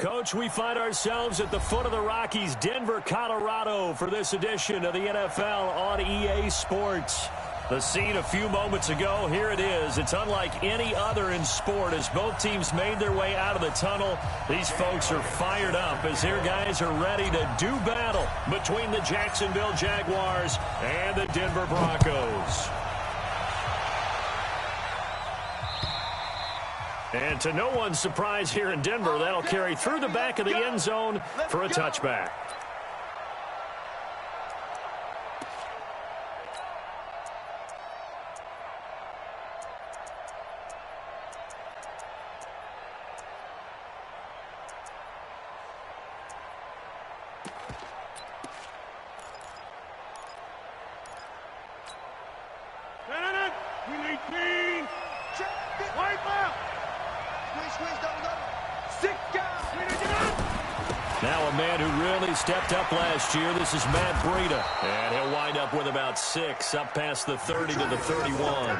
Coach, we find ourselves at the foot of the Rockies, Denver, Colorado, for this edition of the NFL on EA Sports. The scene a few moments ago, here it is. It's unlike any other in sport as both teams made their way out of the tunnel. These folks are fired up as their guys are ready to do battle between the Jacksonville Jaguars and the Denver Broncos. And to no one's surprise here in Denver, that'll carry through the back of the end zone for a touchback. Now a man who really stepped up last year. This is Matt Breida. And he'll wind up with about 6, up past the 30 to the 31.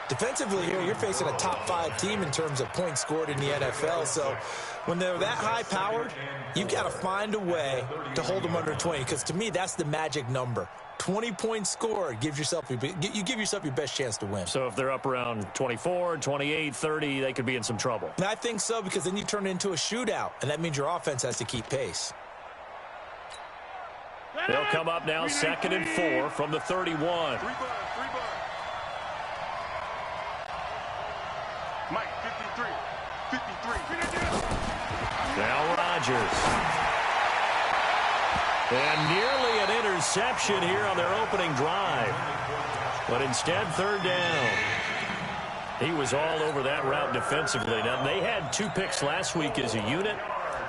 Defensively here, you're facing a top-5 team in terms of points scored in the NFL. So when they're that high-powered, you got to find a way to hold them under 20. Because to me, that's the magic number. 20 points scored, you give yourself your best chance to win. So if they're up around 24, 28, 30, they could be in some trouble. And I think so, because then you turn it into a shootout, and that means your offense has to keep pace. They'll come up now 2nd and 4 from the 31. Mike, 53. Now Rodgers. And nearly an interception here on their opening drive. But instead, 3rd down. He was all over that route defensively. Now, they had 2 picks last week as a unit.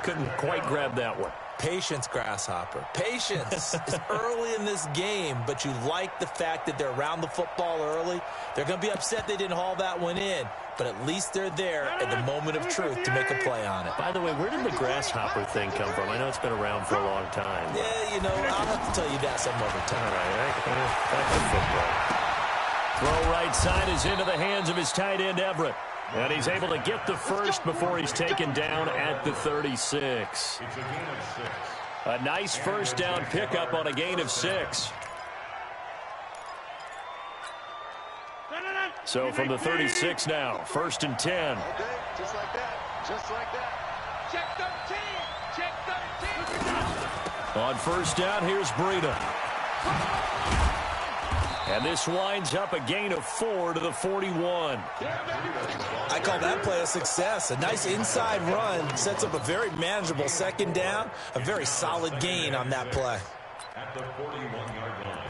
Couldn't quite grab that one. Patience, Grasshopper. Patience is early in this game, but you like the fact that they're around the football early. They're going to be upset they didn't haul that one in, but at least they're there at the moment of truth to make a play on it. By the way, where did the Grasshopper thing come from? I know it's been around for a long time. Yeah, you know, I'll have to tell you that some other time. All right. Back to football. Throw right side is into the hands of his tight end, Everett. And he's able to get the first before he's taken down at the 36. A nice first down pickup on a gain of 6. So from the 36 now, 1st and 10. Okay, just like that. Just like that. Check 13. Check 13. On 1st down, here's Breida. And this winds up a gain of 4 to the 41. I call that play a success. A nice inside run sets up a very manageable 2nd down. A very solid gain on that play. At the 41-yard line.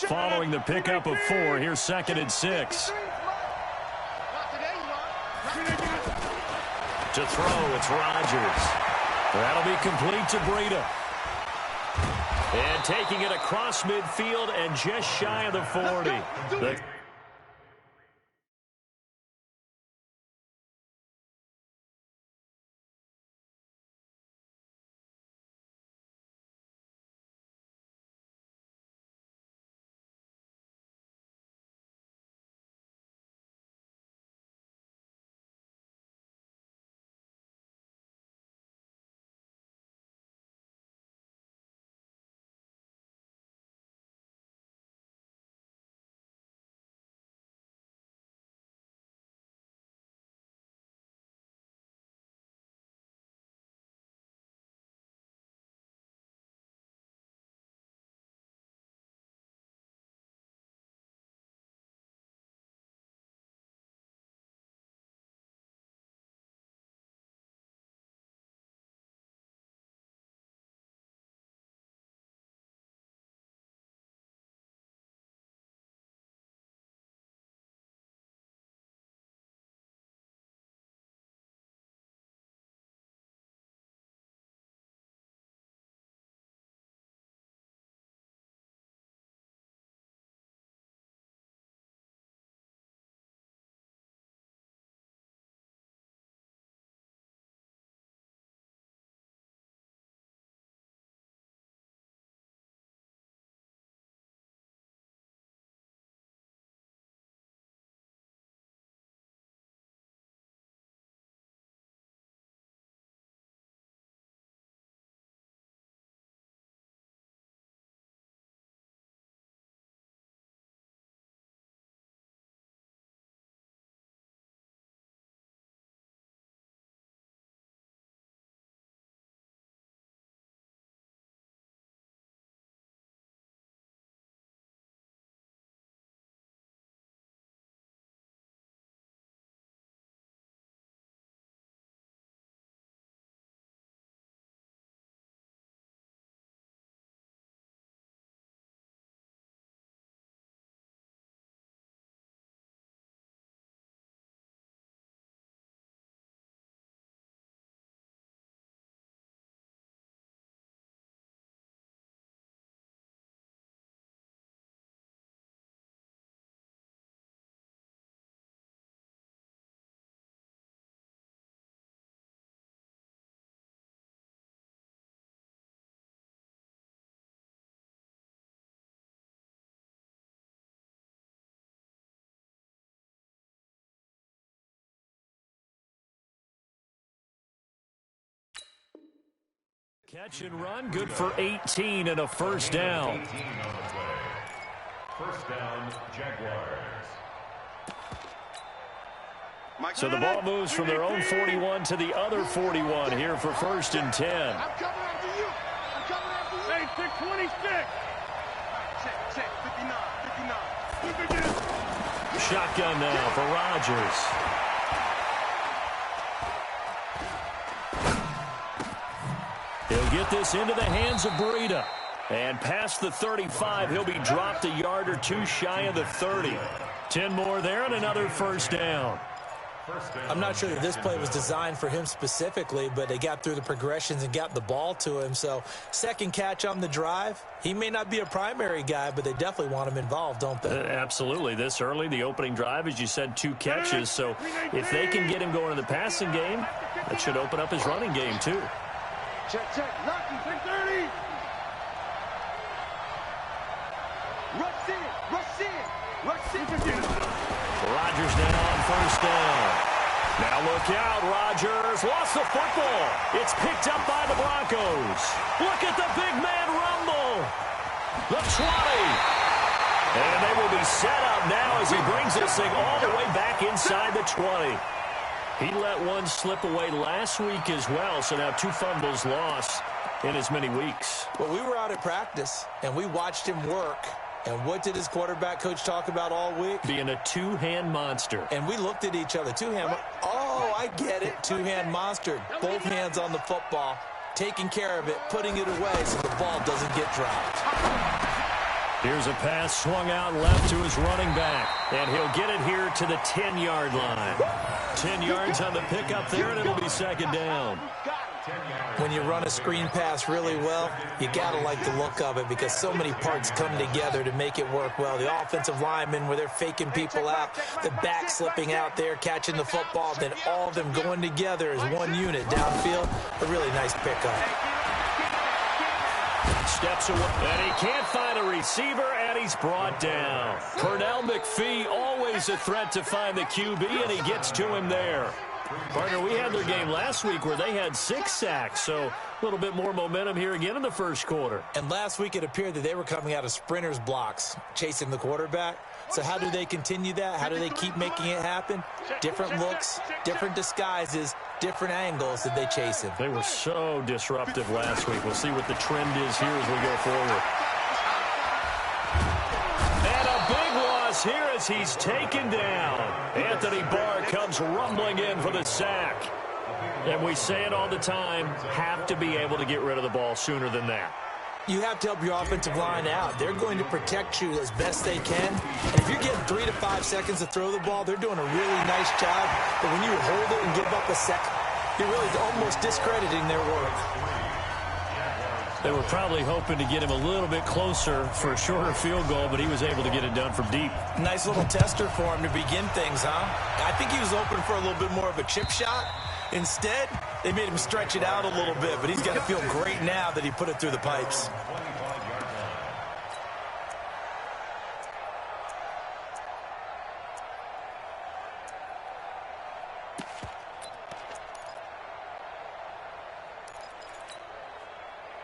Following the pickup of 4, here's 2nd and 6. To throw, it's Rodgers. That'll be complete to Breida. And taking it across midfield and just shy of the 40. The Catch and run, good for 18 and a first down. 18 on the play. First down, Jaguars. So the ball moves from their own 41 to the other 41 here for first and 10. I'm coming after you. I'm coming after you. Hey, 626. Check. 59. Shotgun now for Rodgers. He'll get this into the hands of Breida. And past the 35, he'll be dropped a yard or two shy of the 30. 10 more there and another first down. I'm not sure that this play was designed for him specifically, but they got through the progressions and got the ball to him. So second catch on the drive. He may not be a primary guy, but they definitely want him involved, don't they? Absolutely. This early, the opening drive, as you said, 2 catches. So if they can get him going in the passing game, that should open up his running game too. Check. Lucky, 630. Rush in. Rodgers now on first down. Now look out, Rodgers lost the football. It's picked up by the Broncos. Look at the big man rumble. The 20. And they will be set up now as he brings this thing all the way back inside the 20. He let one slip away last week as well, so now 2 fumbles lost in as many weeks. Well, we were out at practice, and we watched him work. And what did his quarterback coach talk about all week? Being a 2-hand monster. And we looked at each other. 2-hand. Oh, I get it. 2-hand monster. Both hands on the football, taking care of it, putting it away so the ball doesn't get dropped. Here's a pass swung out left to his running back. And he'll get it here to the 10-yard line. 10 yards on the pickup there, and it'll be second down. When you run a screen pass really well, you got to like the look of it because so many parts come together to make it work well. The offensive linemen where they're faking people out, the back slipping out there, catching the football, then all of them going together as one unit downfield. A really nice pickup. Steps away, and he can't find a receiver, and he's brought down. Pernell McPhee, always a threat to find the QB, and he gets to him there. Partner, we had their game last week where they had 6 sacks, so a little bit more momentum here again in the first quarter. And last week it appeared that they were coming out of sprinters blocks, chasing the quarterback. So how do they continue that? How do they keep making it happen? Different looks, different disguises, different angles that they chase him. They were so disruptive last week. We'll see what the trend is here as we go forward. And a big loss here as he's taken down. Anthony Barr comes rumbling in for the sack. And we say it all the time, have to be able to get rid of the ball sooner than that. You have to help your offensive line out. They're going to protect you as best they can. And if you're getting 3 to 5 seconds to throw the ball, they're doing a really nice job. But when you hold it and give up a second, you're really almost discrediting their work. They were probably hoping to get him a little bit closer for a shorter field goal, but he was able to get it done from deep. Nice little tester for him to begin things, huh? I think he was open for a little bit more of a chip shot. Instead, they made him stretch it out a little bit, but he's got to feel great now that he put it through the pipes.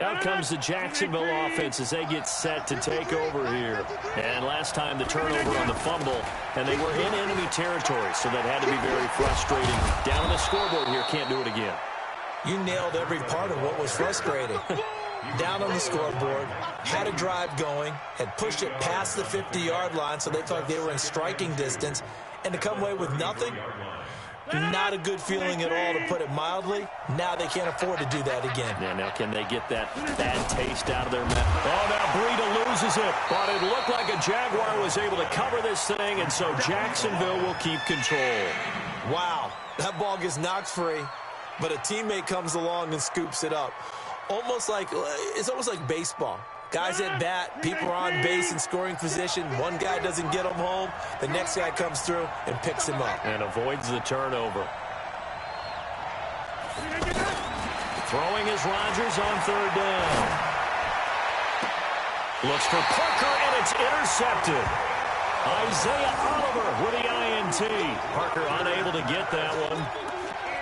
Out comes the Jacksonville offense as they get set to take over here. And last time the turnover on the fumble, and they were in enemy territory, so that had to be very frustrating. Down on the scoreboard here, can't do it again. You nailed every part of what was frustrating. Down on the scoreboard, had a drive going, had pushed it past the 50-yard line so they felt like they were in striking distance, and to come away with nothing, not a good feeling at all, to put it mildly. Now they can't afford to do that again. Yeah, now can they get that bad taste out of their mouth? Oh, now Breida loses it, but it looked like a Jaguar was able to cover this thing, and so Jacksonville will keep control. Wow, that ball gets knocked free, but a teammate comes along and scoops it up. It's almost like baseball. Guys at bat, people are on base in scoring position. One guy doesn't get him home. The next guy comes through and picks him up. And avoids the turnover. Throwing is Rodgers on third down. Looks for Parker, and it's intercepted. Isaiah Oliver with the INT. Parker unable to get that one.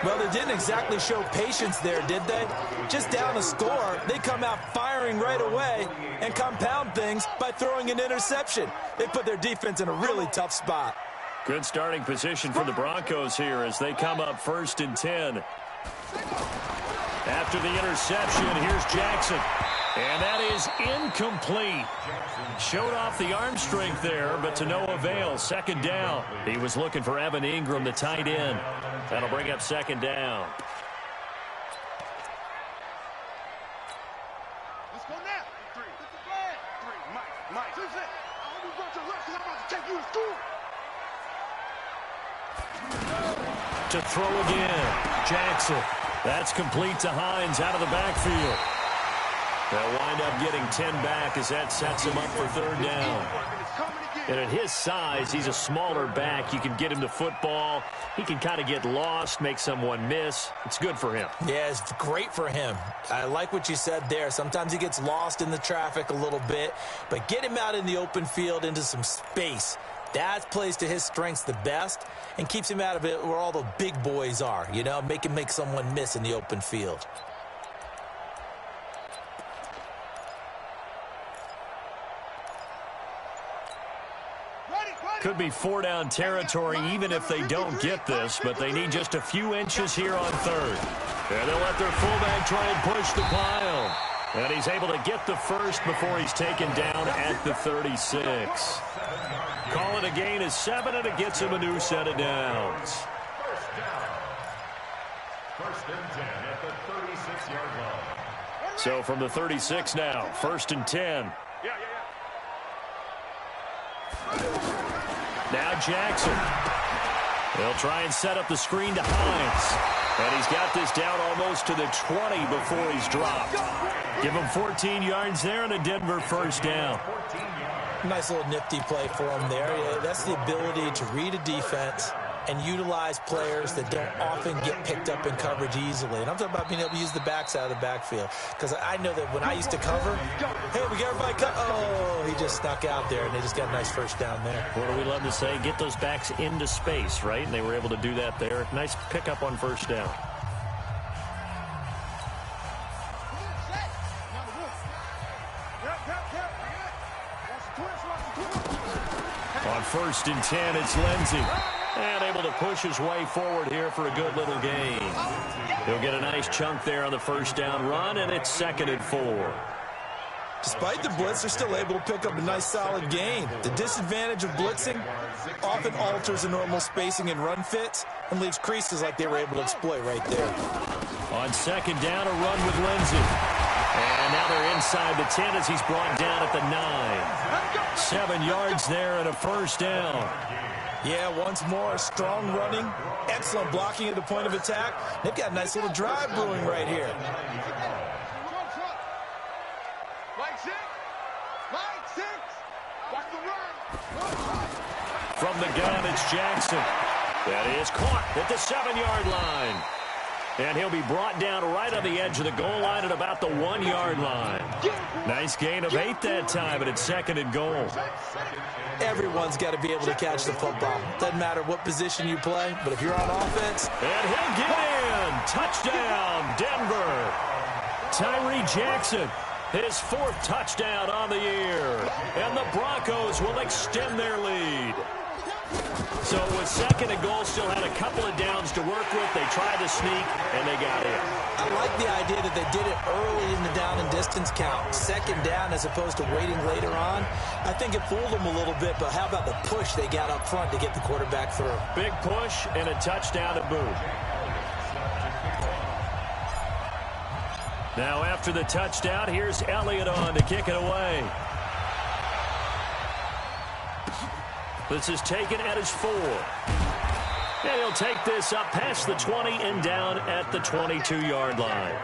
Well, they didn't exactly show patience there, did they? Just down a score, they come out firing right away and compound things by throwing an interception. They put their defense in a really tough spot. Good starting position for the Broncos here as they come up 1st and 10. After the interception, here's Jackson. And that is incomplete. Showed off the arm strength there, but to no avail. 2nd down. He was looking for Evan Ingram, the tight end. That'll bring up 2nd down. Let's go now. 3. Get the flag. 3. Mike. 2 6. I only brought your left because I'm about to take you to school. To throw again. Jackson. That's complete to Hines out of the backfield. They'll wind up getting 10 back as that sets him up for 3rd down. And at his size, he's a smaller back. You can get him the football. He can kind of get lost, make someone miss. It's good for him. Yeah, it's great for him. I like what you said there. Sometimes he gets lost in the traffic a little bit, but get him out in the open field into some space. That plays to his strengths the best and keeps him out of it where all the big boys are, you know, make him make someone miss in the open field. Could be 4-down territory even if they don't get this, but they need just a few inches here on 3rd. And they'll let their fullback try and push the pile. And he's able to get the first before he's taken down at the 36. Call it a gain of 7, and it gets him a new set of downs. 1st and 10 at the 36-yard line. So from the 36 now, 1st and 10. Now Jackson. They'll try and set up the screen to Hines. And he's got this down almost to the 20 before he's dropped. Give him 14 yards there and a Denver 1st down. Nice little nifty play for him there. Yeah, that's the ability to read a defense and utilize players that don't often get picked up in coverage easily. And I'm talking about being able to use the backs out of the backfield. Because I know that when I used to cover, hey, we got everybody cut. Oh, he just snuck out there, and they just got a nice 1st down there. What do we love to say? Get those backs into space, right? And they were able to do that there. Nice pickup on 1st down. On 1st and 10, it's Lindsey. And able to push his way forward here for a good little gain. He'll get a nice chunk there on the 1st down run, and it's 2nd and 4. Despite the blitz, they're still able to pick up a nice solid gain. The disadvantage of blitzing often alters the normal spacing and run fits and leaves creases like they were able to exploit right there. On 2nd down, a run with Lindsey. And now they're inside the 10 as he's brought down at the 9. 7 yards there and a 1st down. Yeah, once more, strong running, excellent blocking at the point of attack. They've got a nice little drive brewing right here. From the gun, it's Jackson. That is caught at the 7-yard line. And he'll be brought down right on the edge of the goal line at about the 1-yard line. Nice gain of 8 that time, and it's 2nd and goal. Everyone's got to be able to catch the football. Doesn't matter what position you play, but if you're on offense. And he'll get in. Touchdown, Denver. Tyree Jackson, his 4th touchdown on the year. And the Broncos will extend their lead. So with 2nd and goal, still had a couple of downs to work with. They tried to sneak, and they got in. I like the idea that they did it early in the down and distance count. 2nd down as opposed to waiting later on. I think it fooled them a little bit, but how about the push they got up front to get the quarterback through? Big push and a touchdown to boot. Now after the touchdown, here's Elliott on to kick it away. This is taken at his 4. And he'll take this up past the 20 and down at the 22-yard line.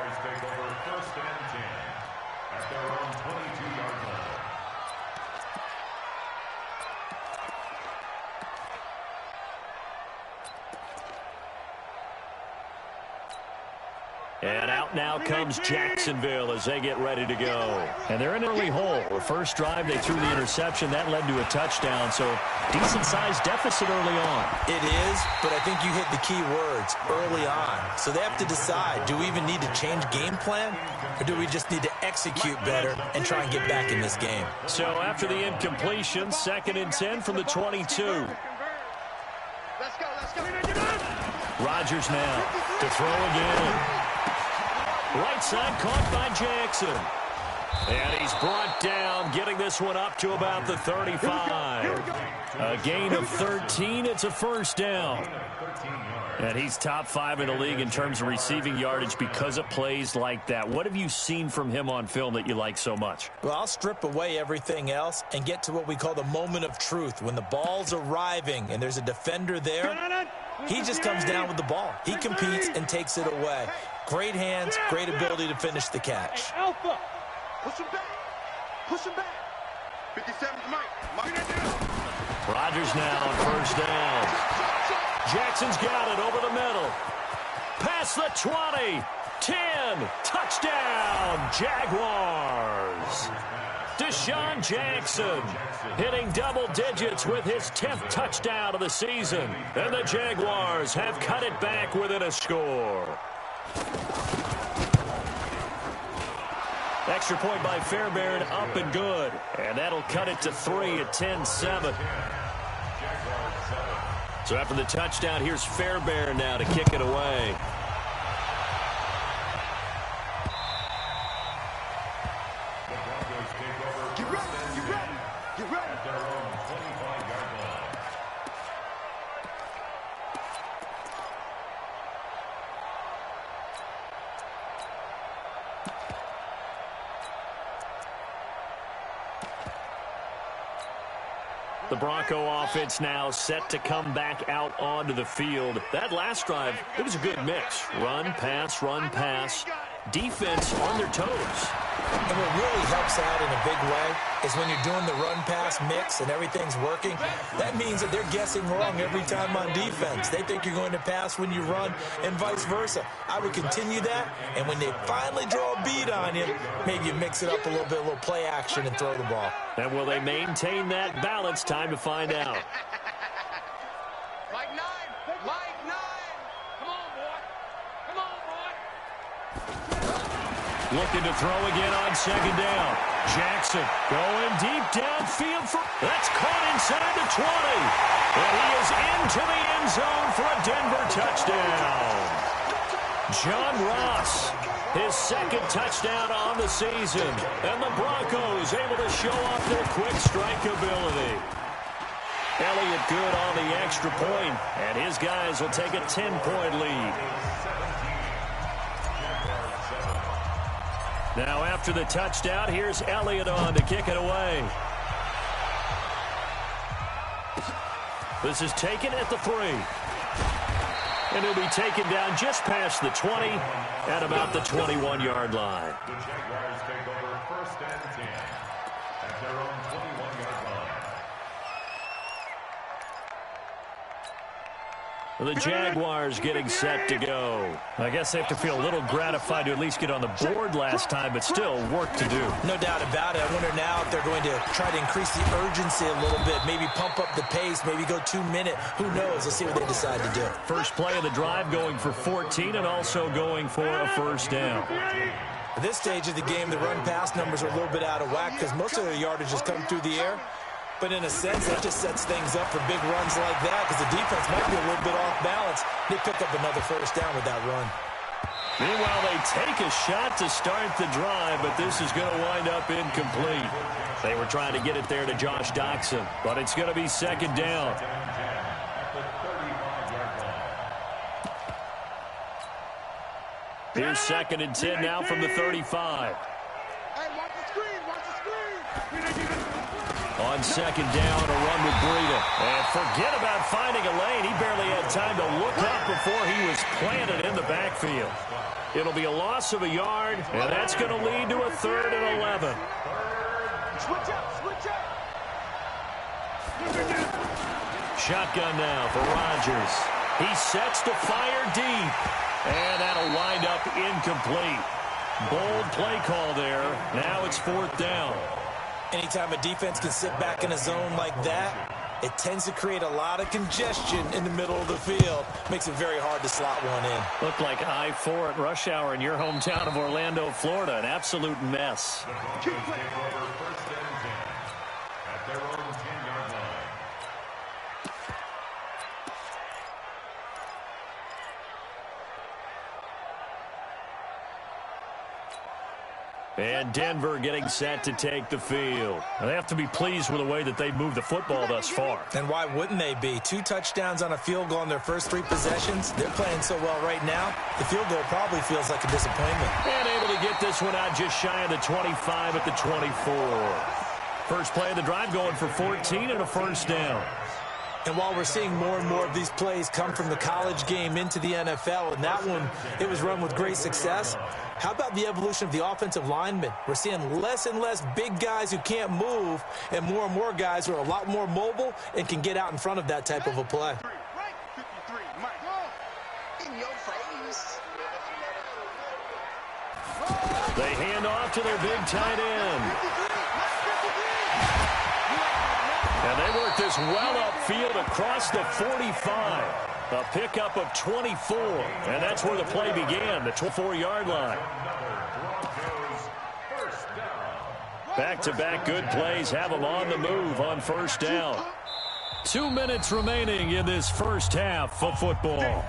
And out now comes Jacksonville as they get ready to go. And they're in an early hole. The first drive, they threw the interception. That led to a touchdown, so decent-sized deficit early on. It is, but I think you hit the key words, early on. So they have to decide, do we even need to change game plan, or do we just need to execute better and try and get back in this game? So after the incompletion, 2nd and 10 from the 22. Let's go. Rodgers now to throw again. Right side caught by Jackson. And he's brought down, getting this one up to about the 35. A gain of 13. It's a first down. And he's top 5 in the league in terms of receiving yardage because of plays like that. What have you seen from him on film that you like so much? Well, I'll strip away everything else and get to what we call the moment of truth. When the ball's arriving and there's a defender there, he just comes down with the ball. He competes and takes it away. Great hands, great ability to finish the catch. Alpha. Push him back. 57's Mike. Rodgers now on first down. Jackson's got it over the middle. Past the 20. 10. Touchdown, Jaguars. Deshaun Jackson hitting double digits with his 10th touchdown of the season. And the Jaguars have cut it back within a score. Extra point by Fairbairn, up and good. And that'll cut it to 3 at 10-7. So after the touchdown, here's Fairbairn now to kick it away. Get ready. At their own 25-yard line. The Bronco offense now set to come back out onto the field. That last drive, it was a good mix. Run, pass. Defense on their toes. And what really helps out in a big way is when you're doing the run-pass mix and everything's working, that means that they're guessing wrong every time on defense. They think you're going to pass when you run and vice versa. I would continue that, and when they finally draw a beat on you, maybe you mix it up a little play action and throw the ball. And will they maintain that balance? Time to find out. Mike 9. Come on, boy. Looking to throw again on second down. Jackson going deep downfield. That's caught inside the 20. And he is into the end zone for a Denver touchdown. John Ross, his 2nd touchdown on the season. And the Broncos able to show off their quick strike ability. Elliott good on the extra point, and his guys will take a 10-point lead. Now after the touchdown, here's Elliott on to kick it away. This is taken at the 3. And he'll be taken down just past the 20 at about the 21-yard line. The Jaguars take over 1st and 10 at their own 21-yard line. The Jaguars getting set to go. I guess they have to feel a little gratified to at least get on the board last time, but still work to do. No doubt about it. I wonder now if they're going to try to increase the urgency a little bit, maybe pump up the pace, maybe go 2-minute. Who knows? Let's see what they decide to do. First play of the drive going for 14 and also going for a first down. At this stage of the game, the run-pass numbers are a little bit out of whack because most of their yardage has come through the air. But in a sense, that just sets things up for big runs like that because the defense might be a little bit off balance. They pick up another first down with that run. Meanwhile, they take a shot to start the drive, but this is going to wind up incomplete. They were trying to get it there to Josh Doxson, but it's going to be 2nd down. Here's 2nd and 10 now from the 35. Hey, watch the screen. On 2nd down, a run with Breida. And forget about finding a lane. He barely had time to look up before he was planted in the backfield. It'll be a loss of a yard, and that's going to lead to a 3rd and 11. Switch up. Shotgun now for Rodgers. He sets to fire deep. And that'll wind up incomplete. Bold play call there. Now it's 4th down. Anytime a defense can sit back in a zone like that, it tends to create a lot of congestion in the middle of the field. Makes it very hard to slot one in. Looked like I-4 at rush hour in your hometown of Orlando, Florida. An absolute mess. Take over 1st and 10 at their own 10-yard line. And Denver getting set to take the field. They have to be pleased with the way that they've moved the football thus far. And why wouldn't they be? 2 touchdowns on a field goal in their first 3 possessions. They're playing so well right now, the field goal probably feels like a disappointment. And able to get this one out just shy of the 25 at the 24. First play of the drive going for 14 and a 1st down. And while we're seeing more and more of these plays come from the college game into the NFL, and that one, it was run with great success, how about the evolution of the offensive linemen? We're seeing less and less big guys who can't move and more guys who are a lot more mobile and can get out in front of that type of a play. They hand off to their big tight end. And they work this well upfield across the 45. A pickup of 24. And that's where the play began, the 24-yard line. Back-to-back good plays have them on the move on 1st down. 2 minutes remaining in this first half of football.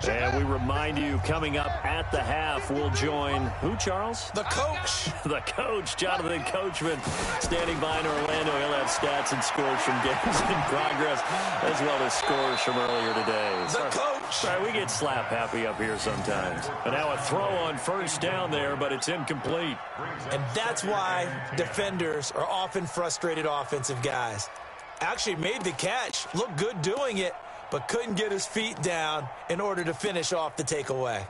And we remind you, coming up at the half, we'll join who, Charles? The coach. The coach, Jonathan Coachman, standing by in Orlando. He'll have stats and scores from games in progress, as well as scores from earlier today. The coach. Sorry, we get slap happy up here sometimes. But now a throw on 1st down there, but it's incomplete. And that's why defenders are often frustrated offensive guys. Actually made the catch, looked good doing it, but couldn't get his feet down in order to finish off the takeaway.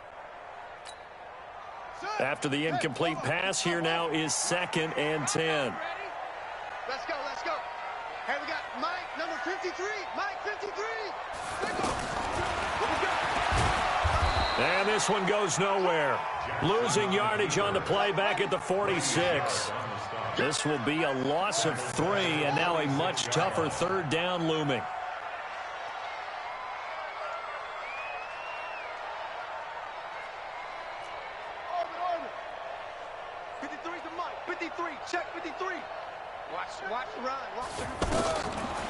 After the incomplete pass, here now is 2nd and 10. Let's go, let's go. Hey, we got Mike, number 53. Mike, 53. Let's go. And this one goes nowhere. Losing yardage on the play back at the 46. This will be a loss of 3, and now a much tougher 3rd down looming.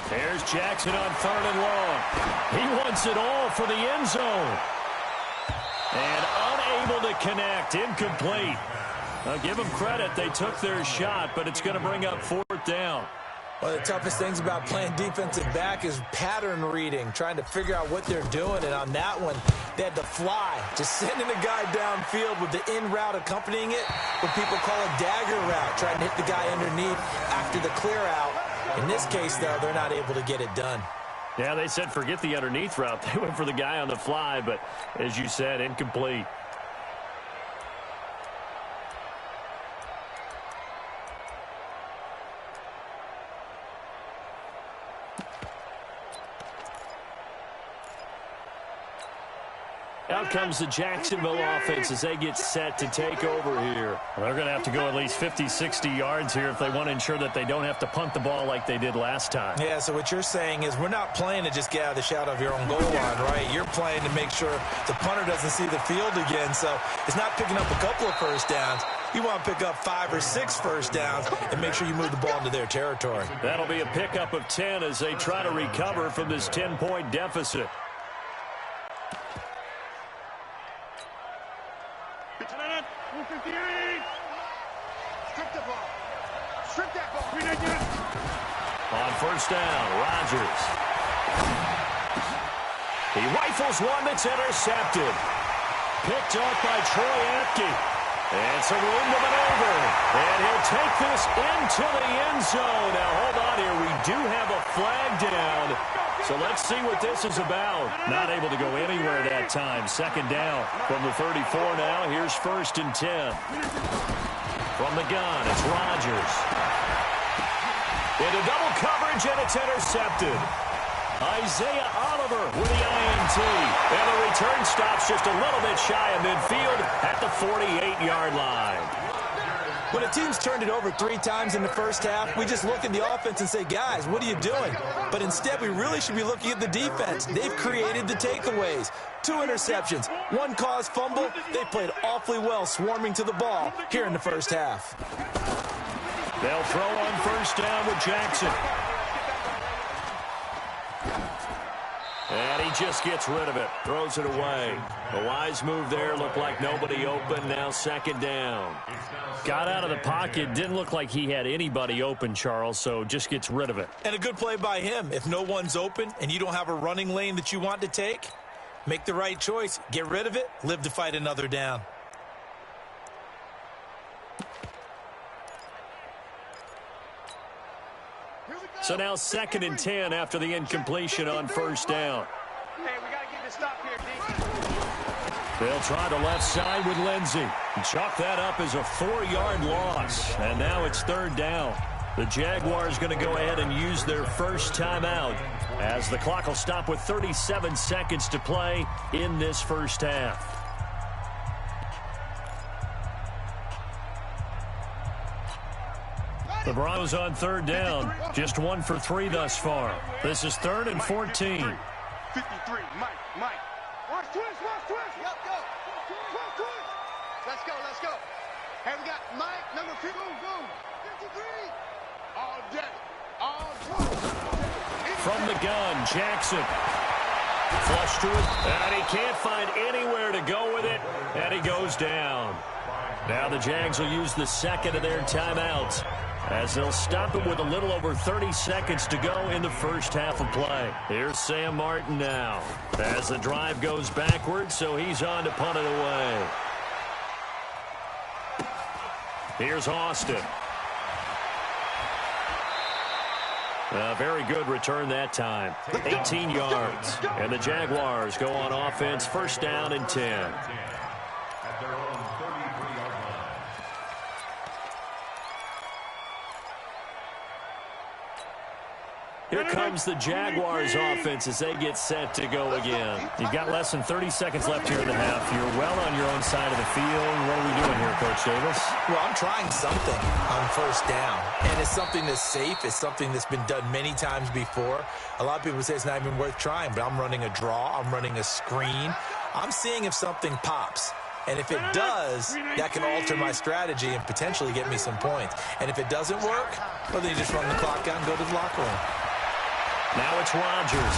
There's Jackson on 3rd and long. He wants it all for the end zone. And unable to connect. Incomplete. Now give them credit. They took their shot, but it's going to bring up 4th down. One of the toughest things about playing defensive back is pattern reading, trying to figure out what they're doing. And on that one, they had to fly, just sending a guy downfield with the in route accompanying it, what people call a dagger route, trying to hit the guy underneath after the clear out. In this case, though, they're not able to get it done. Yeah, they said forget the underneath route. They went for the guy on the fly, but as you said, incomplete. Out comes the Jacksonville offense as they get set to take over here. Well, they're going to have to go at least 50, 60 yards here if they want to ensure that they don't have to punt the ball like they did last time. Yeah, so what you're saying is we're not playing to just get out of the shadow of your own goal line, right? You're playing to make sure the punter doesn't see the field again. So it's not picking up a couple of 1st downs. You want to pick up 5 or 6 1st downs and make sure you move the ball into their territory. That'll be a pickup of 10 as they try to recover from this 10-point deficit. On 1st down, Rodgers. He rifles one that's intercepted. Picked up by Troy Apke. And some room to maneuver. And he'll take this into the end zone. Now, hold on here. We do have a flag down. So let's see what this is about. Not able to go anywhere that time. Second down from the 34 now. Here's 1st and 10. From the gun, it's Rodgers. Into double coverage, and it's intercepted. Isaiah Oliver with the INT. And the return stops just a little bit shy of midfield at the 48-yard line. When a team's turned it over 3 times in the first half, we just look at the offense and say, guys, what are you doing? But instead, we really should be looking at the defense. They've created the takeaways. 2 interceptions, 1 caused fumble. They played awfully well swarming to the ball here in the first half. They'll throw on 1st down with Jackson. And he just gets rid of it. Throws it away. A wise move there. Looked like nobody open. Now 2nd down. Got out of the pocket. Didn't look like he had anybody open, Charles, so just gets rid of it. And a good play by him. If no one's open and you don't have a running lane that you want to take, make the right choice. Get rid of it. Live to fight another down. So now 2nd and 10 after the incompletion on 1st down. Hey, we got to get this stop here, D. They'll try the left side with Lindsey. Chalk that up as a 4-yard loss. And now it's 3rd down. The Jaguars going to go ahead and use their first timeout as the clock will stop with 37 seconds to play in this first half. The Broncos on 3rd down. Just 1 for 3 thus far. This is 3rd and 14. 53, Mike. Watch twist. Yep, go. Twist. Let's go. Hey, we got Mike, number 50. Boom. 53. All day. From the gun, Jackson. Flush to it. And he can't find anywhere to go with it. And he goes down. Now the Jags will use the 2nd of their timeouts, as they'll stop it with a little over 30 seconds to go in the first half of play. Here's Sam Martin now, as the drive goes backwards, so he's on to punt it away. Here's Austin. A very good return that time. 18 yards. And the Jaguars go on offense, 1st down and 10. Here comes the Jaguars offense as they get set to go again. You've got less than 30 seconds left here in the half. You're well on your own side of the field. What are we doing here, Coach Davis? Well, I'm trying something on 1st down. And it's something that's safe. It's something that's been done many times before. A lot of people say it's not even worth trying, but I'm running a draw. I'm running a screen. I'm seeing if something pops. And if it does, that can alter my strategy and potentially get me some points. And if it doesn't work, well, then you just run the clock out and go to the locker room. Now it's Rodgers.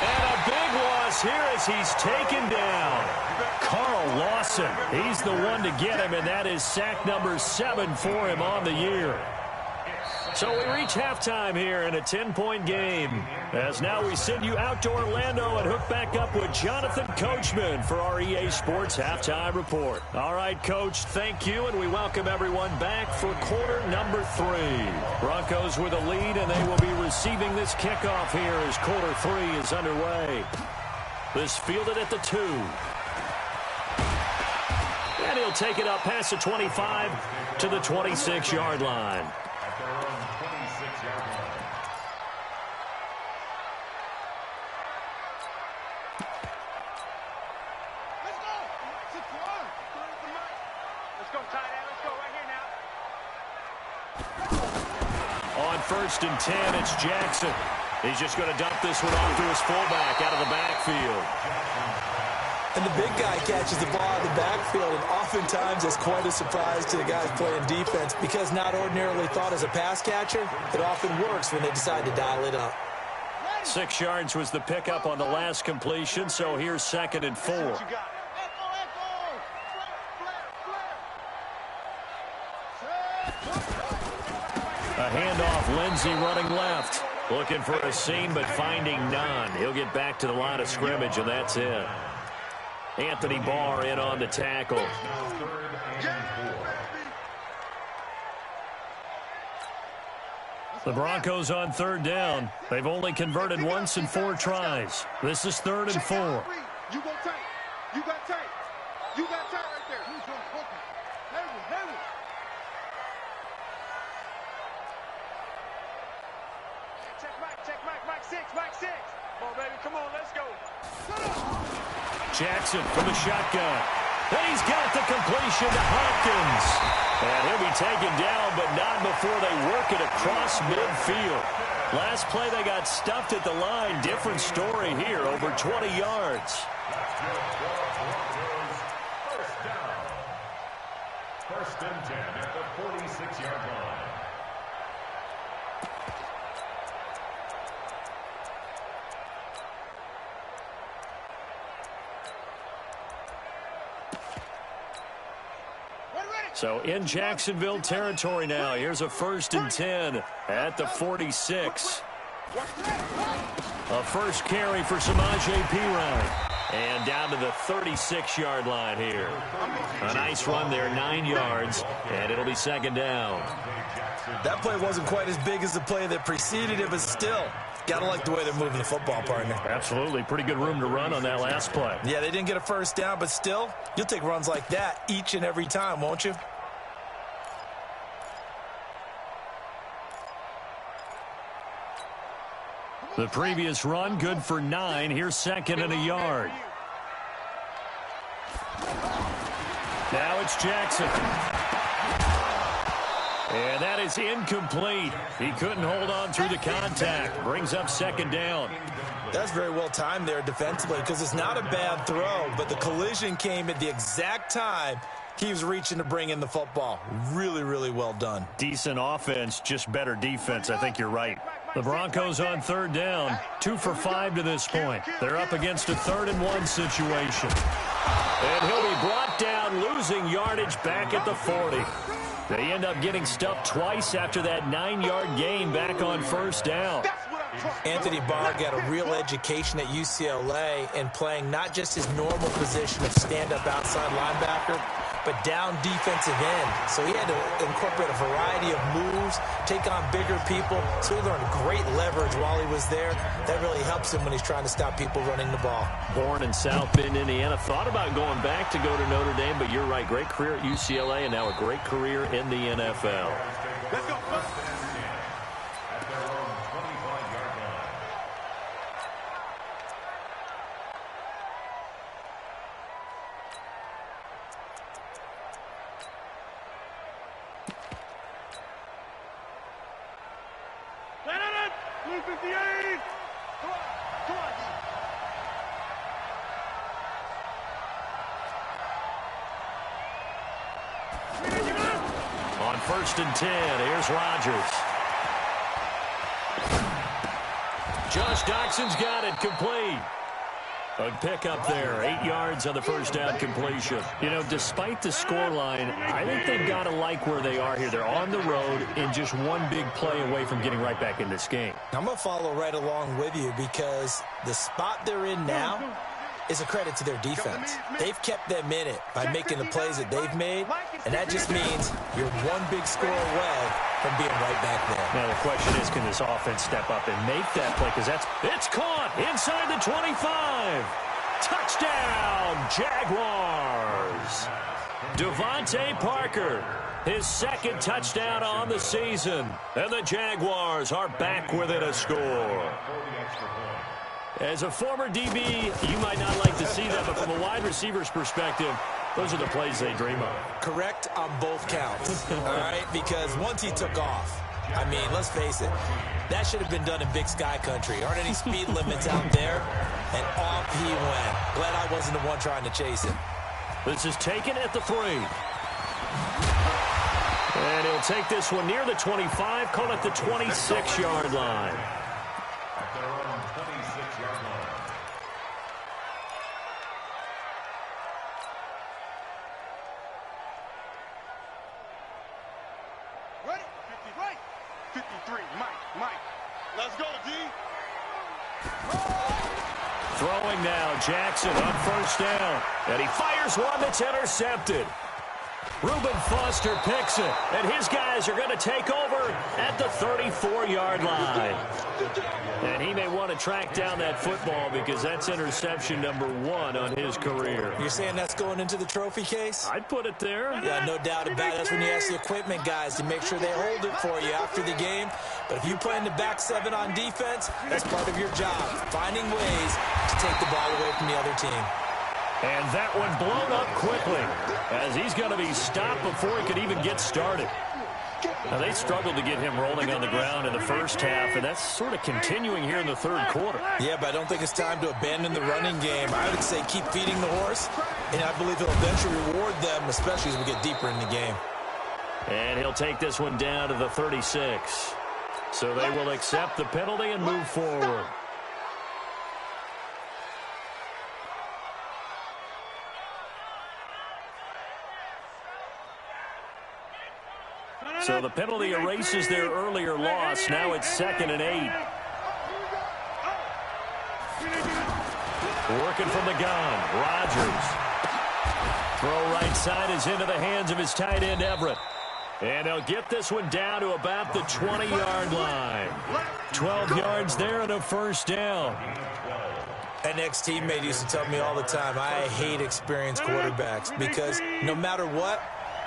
And a big loss here as he's taken down. Carl Lawson. He's the one to get him, and that is sack number 7 for him on the year. So we reach halftime here in a 10-point game, as now we send you out to Orlando and hook back up with Jonathan Coachman for our EA Sports Halftime Report. All right, Coach, thank you, and we welcome everyone back for quarter number 3. Broncos with a lead, and they will be receiving this kickoff here as quarter 3 is underway. This fielded at the 2. And he'll take it up past the 25 to the 26-yard line. On 1st and 10, it's Jackson. He's just going to dump this one off to his fullback out of the backfield. And the big guy catches the ball out of the backfield, and oftentimes it's quite a surprise to the guys playing defense because not ordinarily thought as a pass catcher, it often works when they decide to dial it up. 6 yards was the pickup on the last completion, so here's 2nd and 4. A handoff, Lindsey running left. Looking for a seam, but finding none. He'll get back to the line of scrimmage, and that's it. Anthony Barr in on the tackle. The Broncos on third down. They've only converted once in 4 tries. This is 3rd and 4. You go tight. You got tight. You got tight right there. Check Mike 6. Come on, baby. Come on, let's go. Jackson from the shotgun. And he's got the completion to Hopkins. And he'll be taken down, but not before they work it across midfield. Last play, they got stuffed at the line. Different story here, over 20 yards. First and 10 at the 46-yard line. So in Jacksonville territory now. Here's a 1st and 10 at the 46. A first carry for Samaje Perine. And down to the 36-yard line here. A nice run there, 9 yards, and it'll be 2nd down. That play wasn't quite as big as the play that preceded it, but still, gotta like the way they're moving the football, partner. Absolutely. Pretty good room to run on that last play. Yeah, they didn't get a first down, but still, you'll take runs like that each and every time, won't you? The previous run, good for 9. Here's 2nd and a yard. Now it's Jackson. And that is incomplete. He couldn't hold on through the contact. Brings up 2nd down. That's very well timed there defensively because it's not a bad throw, but the collision came at the exact time he was reaching to bring in the football. Really, really well done. Decent offense, just better defense. I think you're right. The Broncos on 3rd down, 2 for 5 to this point. They're up against a 3rd and 1 situation. And he'll be brought down, losing yardage back at the 40. They end up getting stuffed twice after that 9-yard gain back on 1st down. Anthony Barr got a real education at UCLA and playing not just his normal position of stand-up outside linebacker, but down defensive end. So he had to incorporate a variety of moves, take on bigger people. So he learned great leverage while he was there. That really helps him when he's trying to stop people running the ball. Born in South Bend, Indiana. Thought about going back to go to Notre Dame, but you're right. Great career at UCLA and now a great career in the NFL. Let's go. At their own 25-yard line. Blue 58. Come on, D. On 1st and 10, here's Rodgers. Josh Doxson's got it, complete. A pickup there, 8 yards on the 1st down completion. You know, despite the scoreline, I think they've got to like where they are here. They're on the road and just one big play away from getting right back in this game. I'm going to follow right along with you because the spot they're in now is a credit to their defense. They've kept them in it by making the plays that they've made, and that just means you're one big score away from being right back there. Now the question is, can this offense step up and make that play? Because it's caught inside the 25. Touchdown, Jaguars. Devontae Parker, his 2nd touchdown on the season. And the Jaguars are back within a score. As a former DB, you might not like to see that, but from a wide receiver's perspective, those are the plays they dream of. Correct on both counts, all right? Because once he took off, I mean, let's face it, that should have been done in Big Sky Country. Aren't any speed limits out there? And off he went. Glad I wasn't the one trying to chase him. This is taken at the 3. And he'll take this one near the 25, call it the 26-yard line. At their own 26-yard line. Ready? 53, Mike. Let's go, D. Throwing now, Jackson on 1st down. And he fires one that's intercepted. Reuben Foster picks it, and his guys are going to take over at the 34-yard line. And he may want to track down that football because that's interception number 1 on his career. You're saying that's going into the trophy case? I'd put it there. Yeah, no doubt about it. That's when you ask the equipment guys to make sure they hold it for you after the game. But if you play in the back 7 on defense, that's part of your job, finding ways to take the ball away from the other team. And that one blown up quickly as he's going to be stopped before he could even get started. Now, they struggled to get him rolling on the ground in the first half, and that's sort of continuing here in the third quarter. Yeah, but I don't think it's time to abandon the running game. I would say keep feeding the horse, and I believe he'll eventually reward them, especially as we get deeper in the game. And he'll take this one down to the 36. So they will accept the penalty and move forward. So the penalty erases their earlier loss. Now it's 2nd and 8. Working from the gun, Rodgers. Throw right side is into the hands of his tight end, Everett. And they'll get this one down to about the 20-yard line. 12 yards there and a first down. An ex-teammate used to tell me all the time, I hate experienced quarterbacks because no matter what,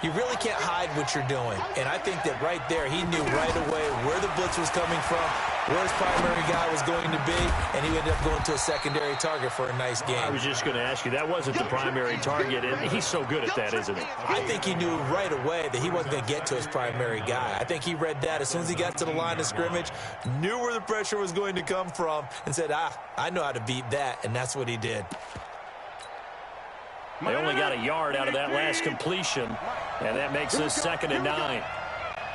you really can't hide what you're doing. And I think that right there, he knew right away where the blitz was coming from, where his primary guy was going to be, and he ended up going to a secondary target for a nice game. I was just going to ask you, that wasn't the primary target, and he's so good at that, isn't he? I think he knew right away that he wasn't going to get to his primary guy. I think he read that as soon as he got to the line of scrimmage, knew where the pressure was going to come from, and said, I know how to beat that, and that's what he did. They only got a yard out of that last completion, and that makes us 2nd and 9.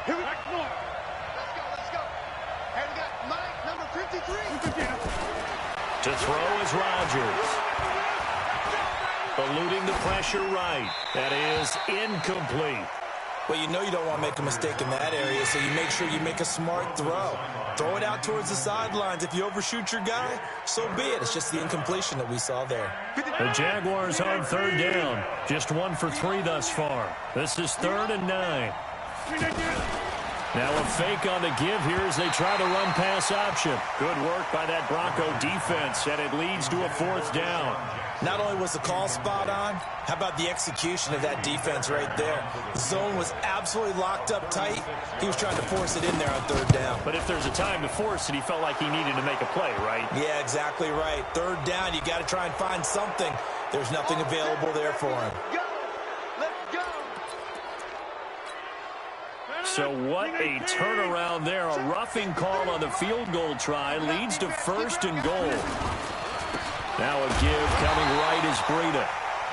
Here we go. Let's go. Hey, we got Mike, number 53. To throw is Rodgers. Eluding the pressure right. That is incomplete. Well, you know you don't want to make a mistake in that area, so you make sure you make a smart throw. Throw it out towards the sidelines. If you overshoot your guy, so be it. It's just the incompletion that we saw there. The Jaguars on 3rd down. Just 1 for 3 thus far. This is 3rd and 9. Now a fake on the give here as they try to run pass option. Good work by that Bronco defense, and it leads to a 4th down. Not only was the call spot on, how about the execution of that defense right there? The zone was absolutely locked up tight. He was trying to force it in there on 3rd down. But if there's a time to force it, he felt like he needed to make a play, right? Yeah, exactly right. 3rd down, you got to try and find something. There's nothing available there for him. Let's go. So what a turnaround there. A roughing call on the field goal try leads to 1st and goal. Now a give coming right is Breida.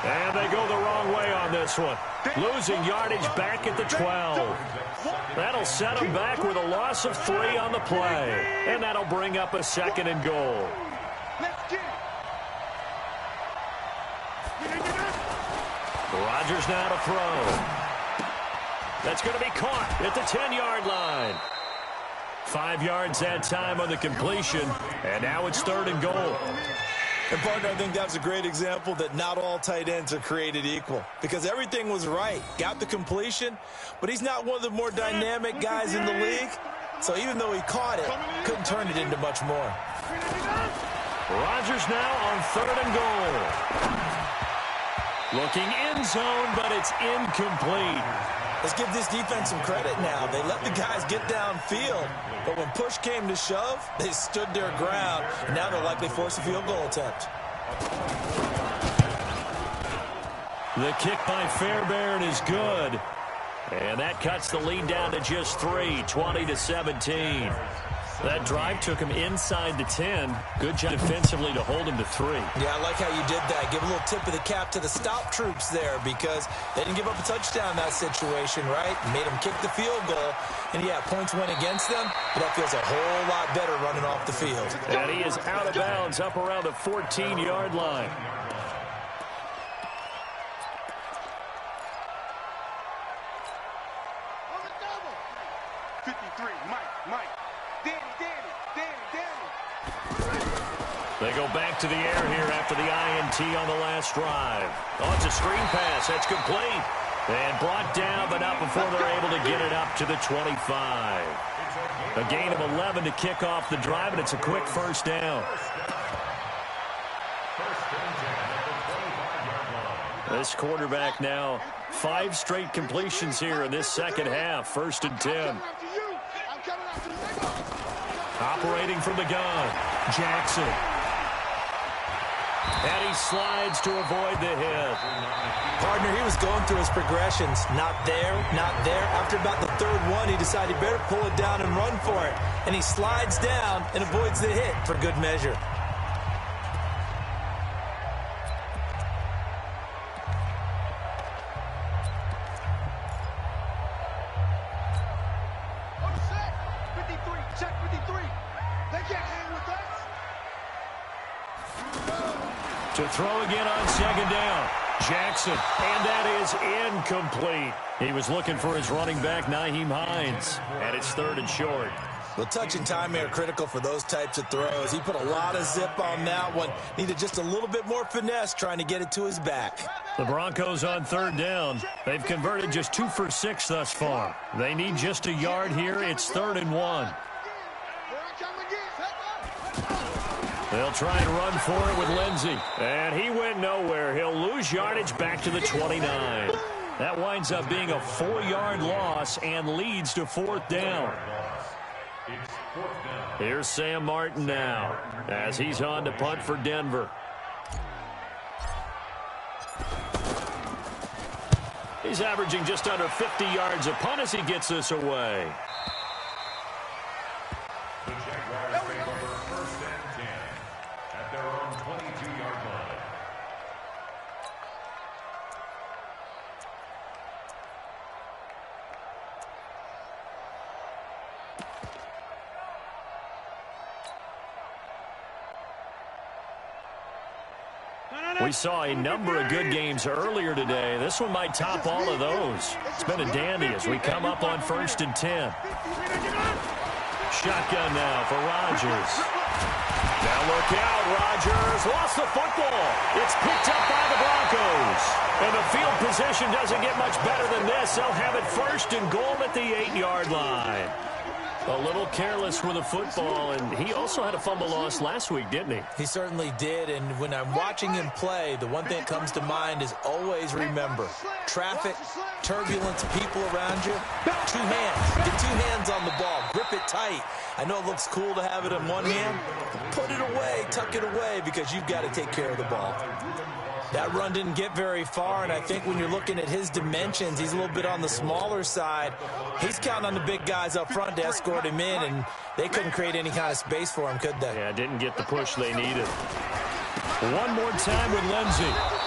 And they go the wrong way on this one. Losing yardage back at the 12. That'll set them back with a loss of 3 on the play. And that'll bring up a 2nd and goal. Rodgers now to throw. That's going to be caught at the 10-yard line. 5 yards that time on the completion. And now it's 3rd and goal. And, partner, I think that's a great example that not all tight ends are created equal because everything was right. Got the completion, but he's not one of the more dynamic guys in the league. So even though he caught it, couldn't turn it into much more. Rodgers now on 3rd and goal. Looking end zone, but it's incomplete. Let's give this defense some credit now. They let the guys get downfield, but when push came to shove, they stood their ground, and now they'll likely force a field goal attempt. The kick by Fairbairn is good, and that cuts the lead down to just 3, 20-17. That drive took him inside the 10. Good job defensively to hold him to 3. Yeah, I like how you did that. Give a little tip of the cap to the stop troops there because they didn't give up a touchdown in that situation, right? Made them kick the field goal. And, yeah, points went against them, but that feels a whole lot better running off the field. And he is out of bounds up around the 14-yard line. On the double. 53, Mike. They go back to the air here after the INT on the last drive. Oh, it's a screen pass. That's complete. And brought down, but not before they're able to get it up to the 25. A gain of 11 to kick off the drive, and it's a quick first down. This quarterback now 5 straight completions here in this second half. 1st and 10. Operating from the gun, Jackson. And he slides to avoid the hit. Partner, he was going through his progressions. Not there, not there. After about the 3rd one, he decided he better pull it down and run for it. And he slides down and avoids the hit for good measure. To throw again on 2nd down. Jackson, and that is incomplete. He was looking for his running back, Nyheim Hines, and it's 3rd and short. Well, touch and timing are critical for those types of throws. He put a lot of zip on that one. Needed just a little bit more finesse trying to get it to his back. The Broncos on 3rd down. They've converted just 2 for 6 thus far. They need just a yard here. It's 3rd and 1. They'll try and run for it with Lindsey. And he went nowhere. He'll lose yardage back to the 29. That winds up being a 4-yard loss and leads to 4th down. Here's Sam Martin now as he's on to punt for Denver. He's averaging just under 50 yards a punt as he gets this away. We saw a number of good games earlier today. This one might top all of those. It's been a dandy as we come up on 1st and 10. Shotgun now for Rodgers. Now look out, Rodgers lost the football. It's picked up by the Broncos. And the field position doesn't get much better than this. They'll have it 1st and goal at the 8-yard line. A little careless with the football, and he also had a fumble loss last week, didn't he? He certainly did, and when I'm watching him play, the one thing that comes to mind is always remember, traffic, turbulence, people around you, 2 hands. Get 2 hands on the ball. Grip it tight. I know it looks cool to have it in one hand. Put it away, tuck it away, because you've got to take care of the ball. That run didn't get very far, and I think when you're looking at his dimensions, he's a little bit on the smaller side. He's counting on the big guys up front to escort him in, and they couldn't create any kind of space for him, could they? Yeah, didn't get the push they needed. One more time with Lindsey.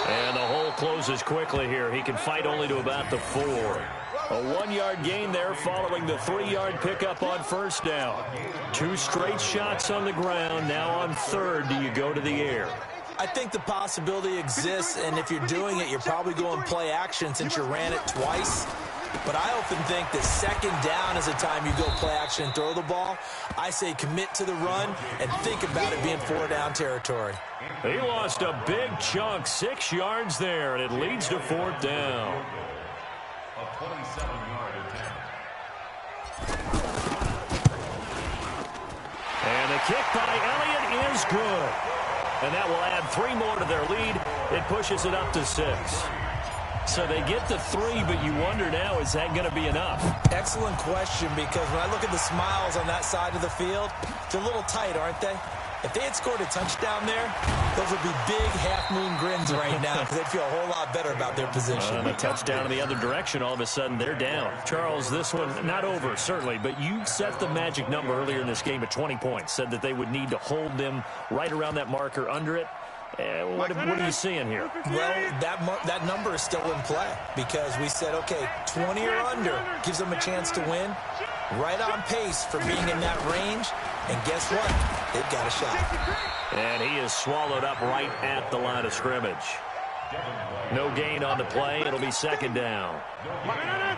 And the hole closes quickly here. He can fight only to about the 4. A 1-yard gain there following the 3-yard pickup on 1st down. 2 straight shots on the ground. Now on 3rd, do you go to the air? I think the possibility exists, and if you're doing it, you're probably going play action since you ran it twice. But I often think that 2nd down is the time you go play action and throw the ball. I say commit to the run and think about it being 4-down territory. He lost a big chunk, 6 yards there, and it leads to 4th down. A 27-yard attempt. And the kick by Elliott is good. And that will add 3 more to their lead. It pushes it up to 6. So they get the 3, but you wonder now, is that going to be enough? Excellent question, because when I look at the smiles on that side of the field, they're a little tight, aren't they? If they had scored a touchdown there, those would be big half-moon grins right now because they'd feel a whole lot better about their position. And a touchdown in the other direction, all of a sudden they're down. Charles, this one not over, certainly, but you set the magic number earlier in this game at 20 points, said that they would need to hold them right around that marker under it. What are you seeing here? Well, that number is still in play because we said, okay, 20 or under gives them a chance to win. Right on pace for being in that range. And guess what? They've got a shot. And he is swallowed up right at the line of scrimmage. No gain on the play. It'll be 2nd down.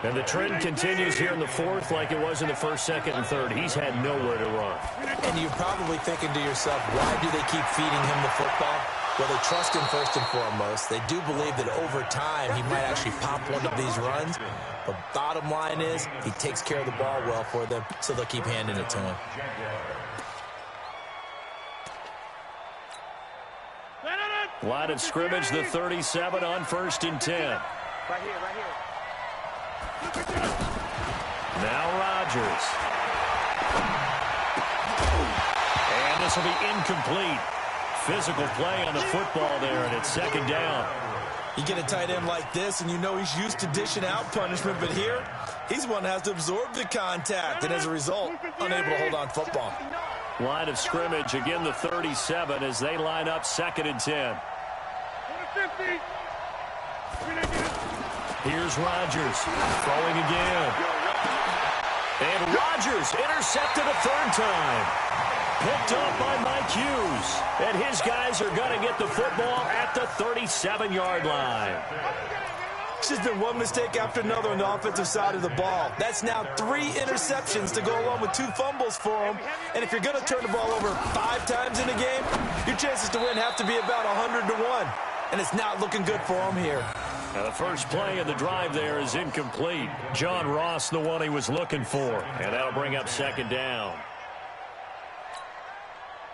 And the trend continues here in the 4th like it was in the 1st, 2nd, and 3rd. He's had nowhere to run. And you're probably thinking to yourself, why do they keep feeding him the football? Well, they trust him first and foremost. They do believe that over time he might actually pop one of these runs. But bottom line is he takes care of the ball well for them, so they'll keep handing it to him. Line of scrimmage, the 37 on 1st and 10. Right here, right here. Now Rodgers. And this will be incomplete. Physical play on the football there, and it's 2nd down. You get a tight end like this, and you know he's used to dishing out punishment, but here, he's one that has to absorb the contact, and as a result, unable to hold on football. Line of scrimmage, again the 37 as they line up 2nd and 10. Here's Rodgers throwing again. And Rodgers intercepted a 3rd time. Picked up by Mike Hughes. And his guys are going to get the football at the 37-yard line. It's just been one mistake after another on the offensive side of the ball. That's now 3 interceptions to go along with 2 fumbles for him. And if you're going to turn the ball over 5 times in a game, your chances to win have to be about 100 to 1. And it's not looking good for him here. Now the first play of the drive there is incomplete. John Ross, the one he was looking for. And that'll bring up 2nd down.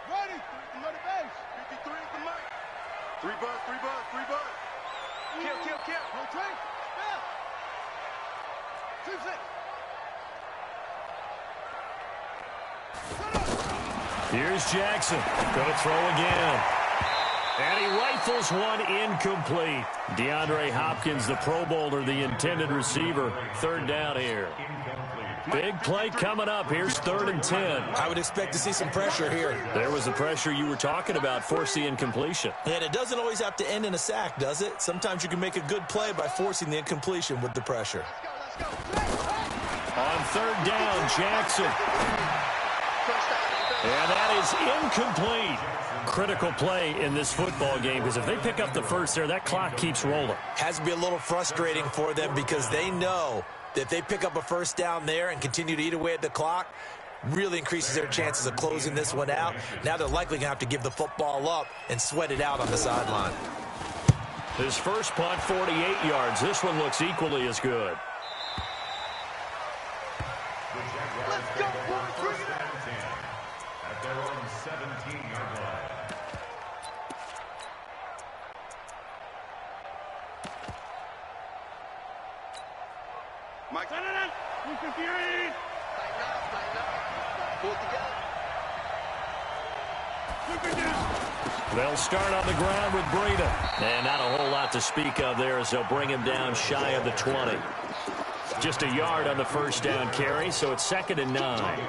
Ready. Come on the base. 53 at the mic. 3 bucks, 3 bucks, 3 bucks. Kill, kill, kill. No train. Spell. 2-6. Here's Jackson. Going to throw again. And he rifles one incomplete. DeAndre Hopkins, the Pro Bowler, the intended receiver. 3rd down here. Big play coming up. Here's 3rd and 10. I would expect to see some pressure here. There was the pressure you were talking about, force the incompletion. And it doesn't always have to end in a sack, does it? Sometimes you can make a good play by forcing the incompletion with the pressure. On 3rd down, Jackson. And that is incomplete. Critical play in this football game because if they pick up the first there, that clock keeps rolling. Has to be a little frustrating for them because they know that if they pick up a first down there and continue to eat away at the clock, really increases their chances of closing this one out. Now they're likely going to have to give the football up and sweat it out on the sideline. His first punt, 48 yards. This one looks equally as good. Let's go, boys. Bring it up. At their own 17-yard line. Mike. 258. Tighten up, tighten up. Pull it together. They'll start on the ground with Breida. And not a whole lot to speak of there as they'll bring him down shy of the 20. Just a yard on the first down carry, so it's 2nd and 9.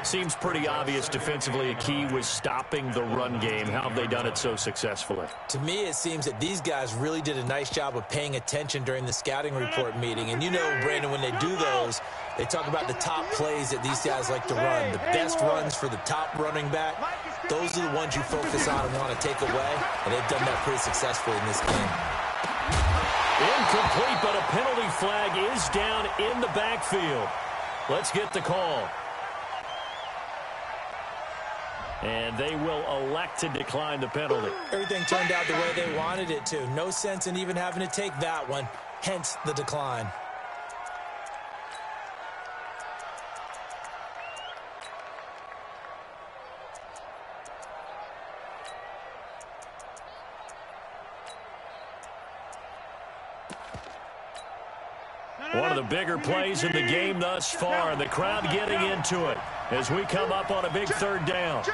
Seems pretty obvious defensively a key was stopping the run game. How have they done it so successfully? To me, it seems that these guys really did a nice job of paying attention during the scouting report meeting. And you know, Brandon, when they do those, they talk about the top plays that these guys like to run. The best runs for the top running back, those are the ones you focus on and want to take away. And they've done that pretty successfully in this game. Incomplete, but a penalty flag is down in the backfield. Let's get the call. And they will elect to decline the penalty. Everything turned out the way they wanted it to. No sense in even having to take that one, hence the decline. One of the bigger plays in the game thus far, and the crowd getting into it as we come up on a big 3rd down.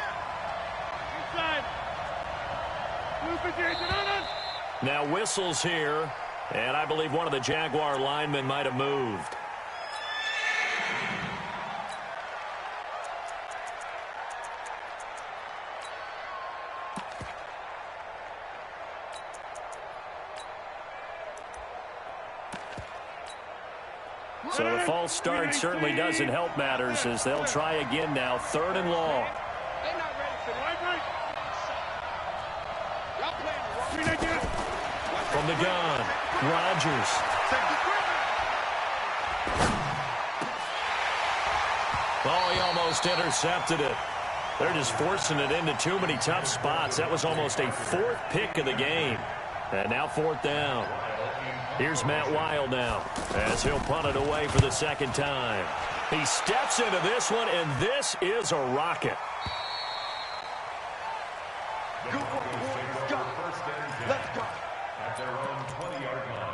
Now whistles here, and I believe one of the Jaguar linemen might have moved. So the false start certainly doesn't help matters as they'll try again now. 3rd and long. From the gun, Rodgers. Oh, he almost intercepted it. They're just forcing it into too many tough spots. That was almost a fourth pick of the game. And now fourth down. Here's Matt Wild now as he'll punt it away for the second time. He steps into this one, and this is a rocket. Good work, boys. Let's go. Let's go. At their own 20-yard line.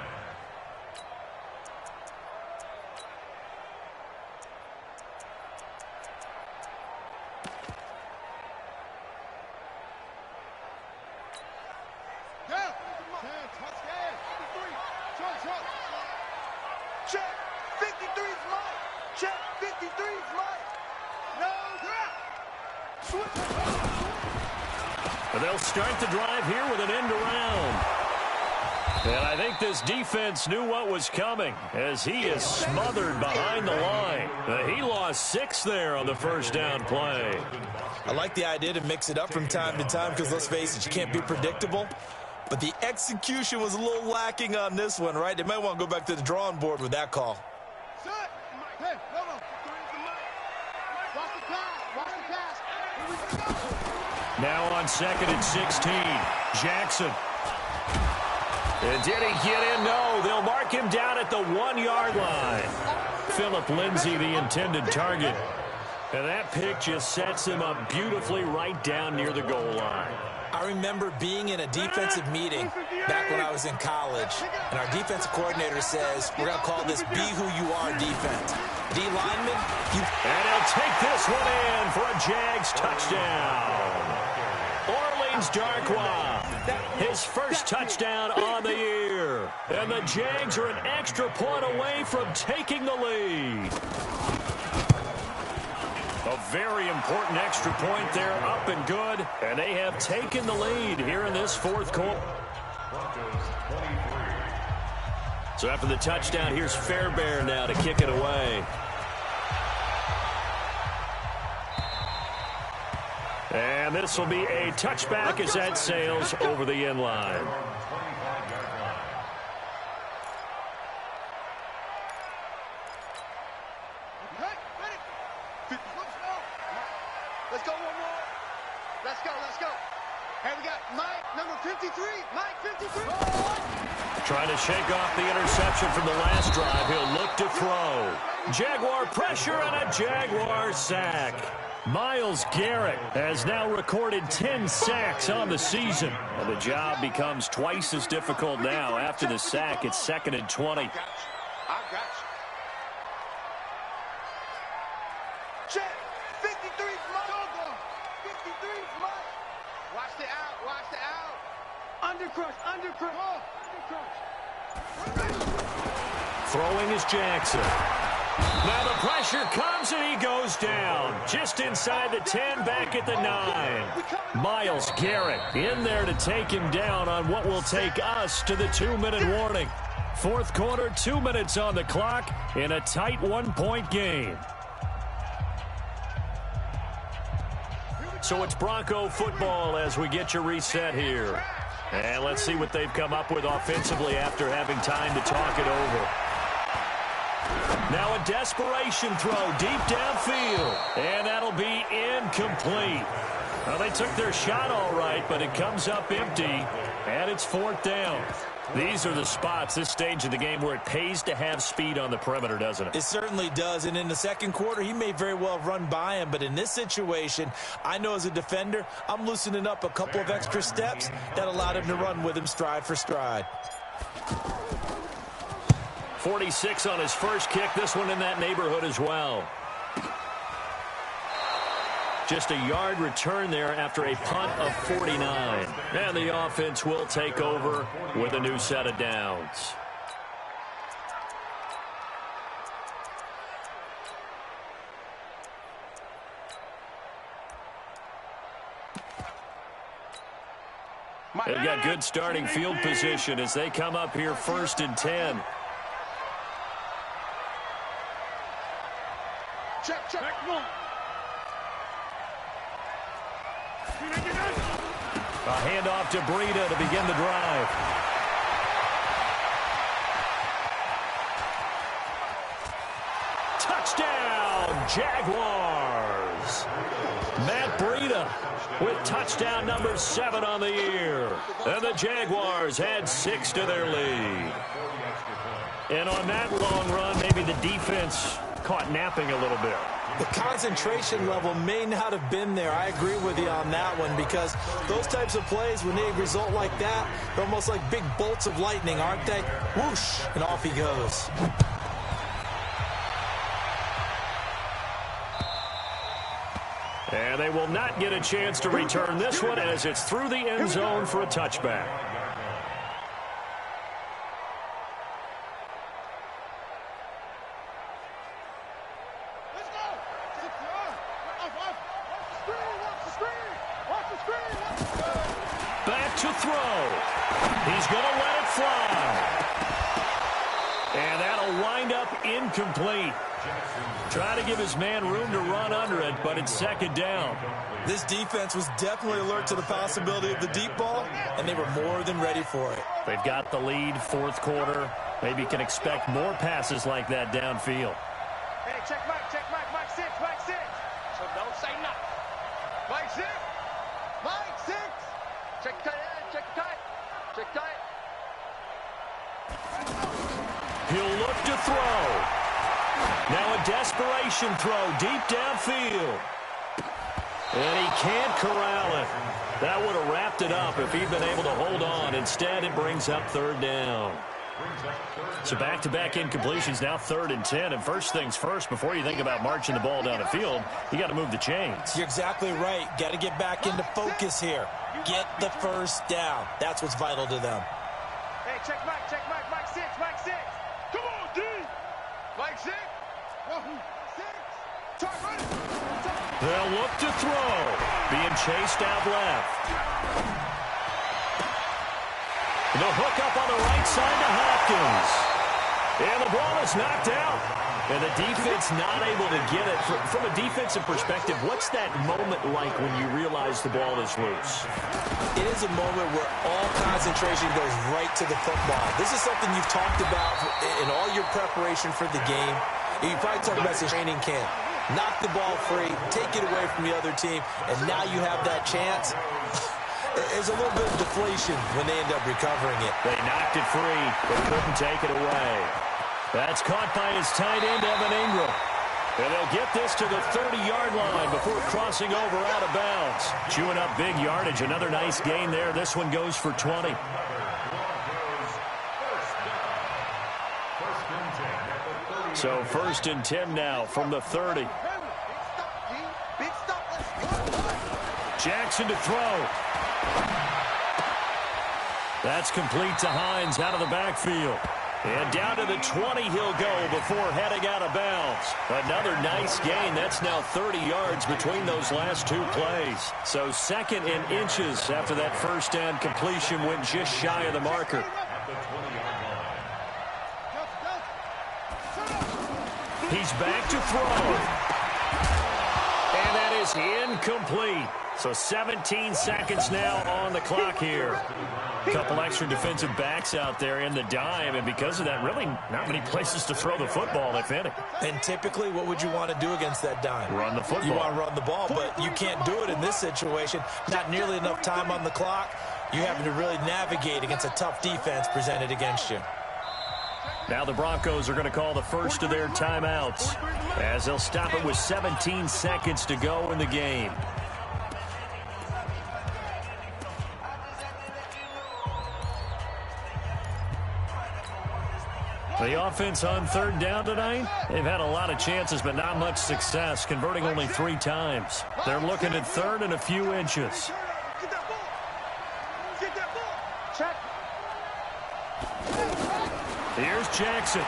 Check. 53's mine. Check. 53's mine. No. Switch. And they'll start the drive here with an end around. And I think this defense knew what was coming as he is smothered behind the line. He lost 6 there on the first down play. I like the idea to mix it up from time to time because, let's face it, you can't be predictable. But the execution was a little lacking on this one, right? They might want to go back to the drawing board with that call. Hey, no. Watch the pass. Watch the pass. Here we go. Now on second and 16, Jackson. And did he get in? No, they'll mark him down at the 1-yard line. Philip Lindsay, the intended target. And that pick just sets him up beautifully right down near the goal line. I remember being in a defensive meeting back when I was in college, and our defensive coordinator says, we're going to call this be who you are defense. D lineman, And he'll take this one in for a Jags touchdown. Orleans Darkwa, his first touchdown on the year. And the Jags are an extra point away from taking the lead. A very important extra point there, up and good. And they have taken the lead here in this fourth quarter. So after the touchdown, here's Fairbairn now to kick it away. And this will be a touchback as that sails over the end line. Let's go one more. Let's go. Hey, we got Mike, number 53. Mike, 53. Trying to shake off the interception from the last drive. He'll look to throw. Jaguar pressure and a Jaguar sack. Myles Garrett has now recorded 10 sacks on the season. And the job becomes twice as difficult now. After the sack, it's second and 20. I got you. Check. 53's mine. 53's mine. Watch the out. Watch the out. Undercrush. Throwing is Jackson. Now the pressure comes and he goes down. Just inside the 10, back at the 9. Myles Garrett in there to take him down on what will take us to the 2-minute warning. Fourth quarter, 2 minutes on the clock in a tight 1-point game. So it's Bronco football as we get your reset here. And let's see what they've come up with offensively after having time to talk it over. Now a desperation throw deep downfield. And that'll be incomplete. Well, they took their shot all right, but it comes up empty. And it's fourth down. These are the spots, this stage of the game, where it pays to have speed on the perimeter, doesn't it? It certainly does. And in the second quarter, he may very well run by him. But in this situation, I know as a defender, I'm loosening up a couple of extra steps that allowed him to run with him stride for stride. 46 on his first kick. This one in that neighborhood as well. Just a yard return there after a punt of 49. And the offense will take over with a new set of downs. They've got good starting field position as they come up here first and 10. Check. A handoff to Breida to begin the drive. Touchdown, Jaguars. is Matt Breida with touchdown number 7 on the year. And the Jaguars add 6 to their lead. And on that long run, maybe the defense caught napping a little bit. The concentration level may not have been there. I agree with you on that one, because those types of plays, when they result like that, they're almost like big bolts of lightning, aren't they? Whoosh, and off he goes. And they will not get a chance to return this one as it's through the end zone for a touchback. Back to throw. He's going to let it fly. And that'll wind up incomplete. Try to give his man room to run under it, but it's second down. This defense was definitely alert to the possibility of the deep ball, and they were more than ready for it. They've got the lead, fourth quarter. Maybe can expect more passes like that downfield. Hey, check Mike, Mike 6, Mike 6. So don't say nothing. Mike 6, Mike 6. Check tight end, check tight, check tight. He'll look to throw. Now a desperation throw deep downfield. And he can't corral it. That would have wrapped it up if he'd been able to hold on. Instead, it brings up third down. So back-to-back incompletions, now 3rd and 10. And first things first, before you think about marching the ball down the field, you got to move the chains. You're exactly right. Got to get back into focus here. Get the first down. That's what's vital to them. Hey, check Mike, Mike 6, Mike 6. Come on, D. Mike 6. 6. They'll look to throw. Being chased out left. The hook up on the right side to Hopkins. And the ball is knocked out. And the defense not able to get it. From a defensive perspective, what's that moment like when you realize the ball is loose? It is a moment where all concentration goes right to the football. This is something you've talked about in all your preparation for the game. You probably talked about this training camp. Knock the ball free, take it away from the other team, and now you have that chance. There's a little bit of deflation when they end up recovering it. They knocked it free, but couldn't take it away. That's caught by his tight end, Evan Ingram. And they'll get this to the 30-yard line before crossing over out of bounds. Chewing up big yardage. Another nice gain there. This one goes for 20. So 1st and 10 now from the 30. Jackson to throw. That's complete to Hines out of the backfield. And down to the 20 he'll go before heading out of bounds. Another nice gain. That's now 30 yards between those last 2 plays. So 2nd and inches after that first down completion went just shy of the marker. He's back to throw. And that is incomplete. So 17 seconds now on the clock here. A couple extra defensive backs out there in the dime, and because of that, really not many places to throw the football, if any. And typically, what would you want to do against that dime? Run the football. You want to run the ball, but you can't do it in this situation. Not nearly enough time on the clock. You're having to really navigate against a tough defense presented against you. Now the Broncos are going to call the first of their timeouts as they'll stop it with 17 seconds to go in the game. The offense on 3rd down tonight, they've had a lot of chances, but not much success, converting only 3 times. They're looking at 3rd and a few inches. Get that ball. Get that ball. Check. Here's Jackson.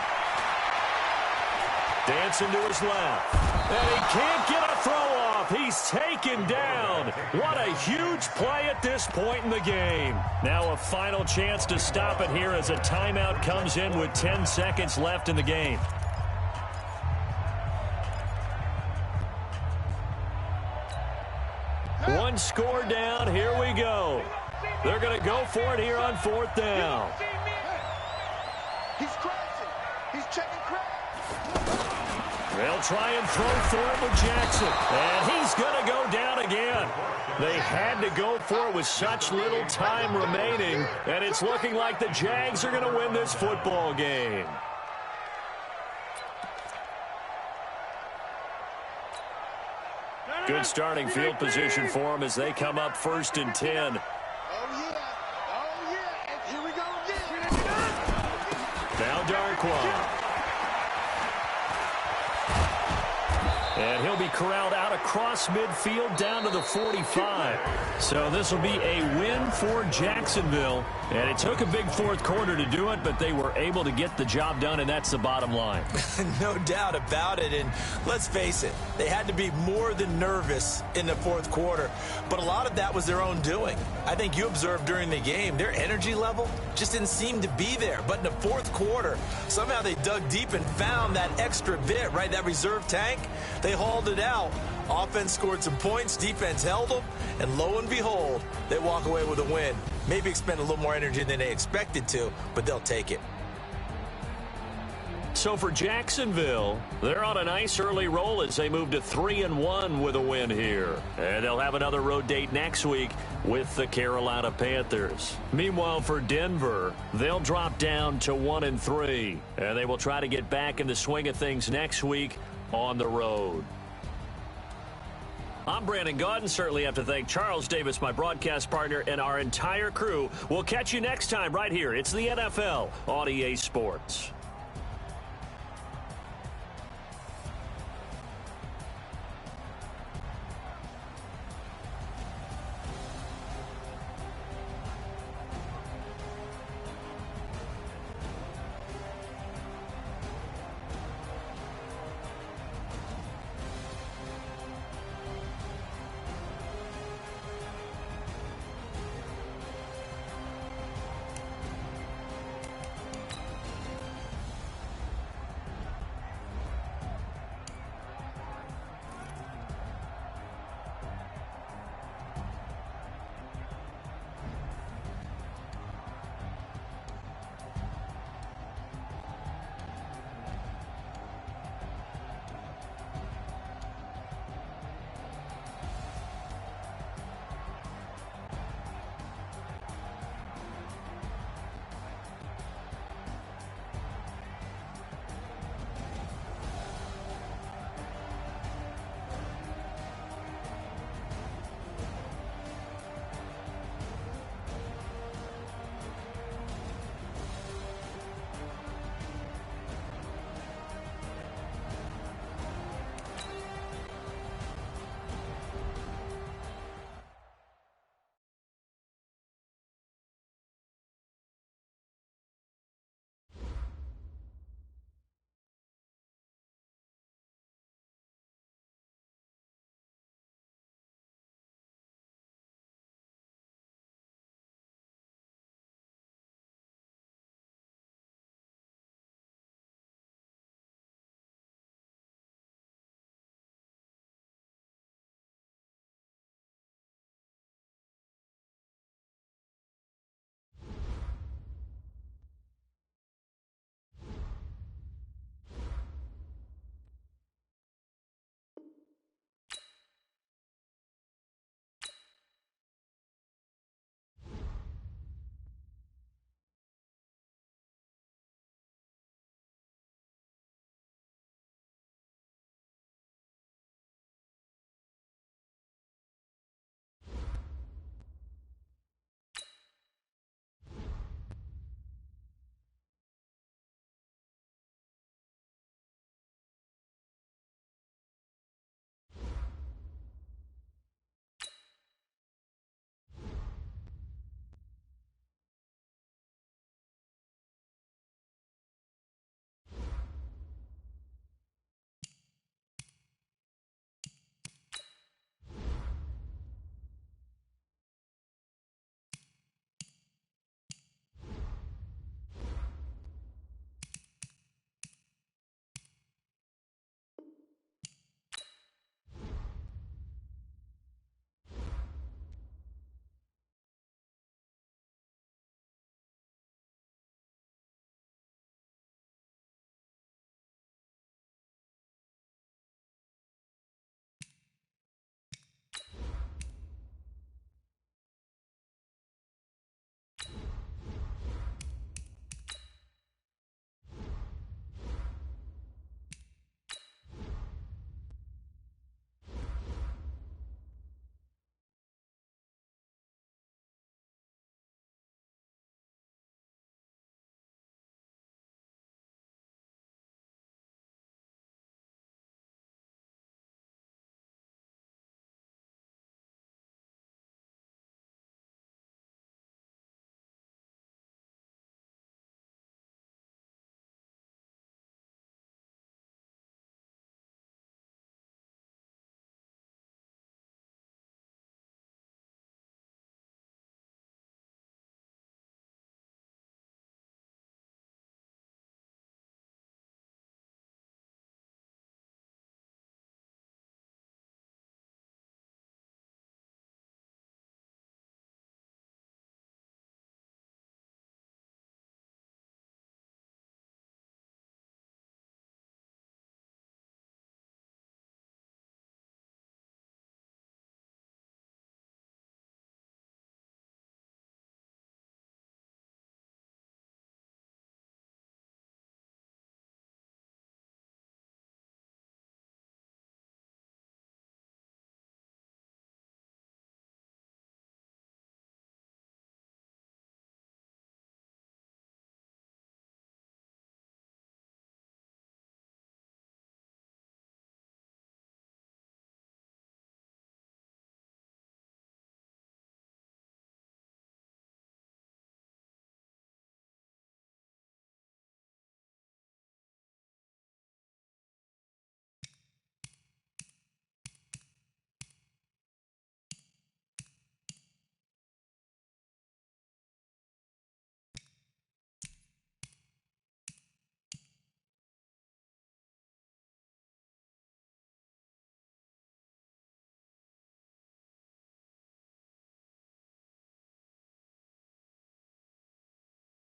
Dancing to his left. And he can't get a throw off. He's taken down. What a huge play at this point in the game. Now a final chance to stop it here as a timeout comes in with 10 seconds left in the game. One score down. Here we go. They're going to go for it here on 4th down. He's crashing. He's checking crash. They'll try and throw for it with Jackson. And he's going to go down again. They had to go for it with such little time remaining. And it's looking like the Jags are going to win this football game. Good starting field position for them as they come up 1st and 10. Oh, yeah. Oh, yeah. And here we go again. Now Darquan. And he'll be corralled out across midfield down to the 45. So this will be a win for Jacksonville. And it took a big fourth quarter to do it, but they were able to get the job done, and that's the bottom line. No doubt about it. And let's face it, they had to be more than nervous in the fourth quarter. But a lot of that was their own doing. I think you observed during the game, their energy level just didn't seem to be there. But in the fourth quarter, somehow they dug deep and found that extra bit, right, that reserve tank. They hauled it out. Offense scored some points. Defense held them. And lo and behold, they walk away with a win. Maybe expend a little more energy than they expected to, but they'll take it. So for Jacksonville, they're on a nice early roll as they move to 3-1 with a win here. And they'll have another road date next week with the Carolina Panthers. Meanwhile, for Denver, they'll drop down to 1-3. And they will try to get back in the swing of things next week on the road. I'm Brandon Gaudin. Certainly have to thank Charles Davis, my broadcast partner, and our entire crew. We'll catch you next time right here. It's the NFL on EA Sports.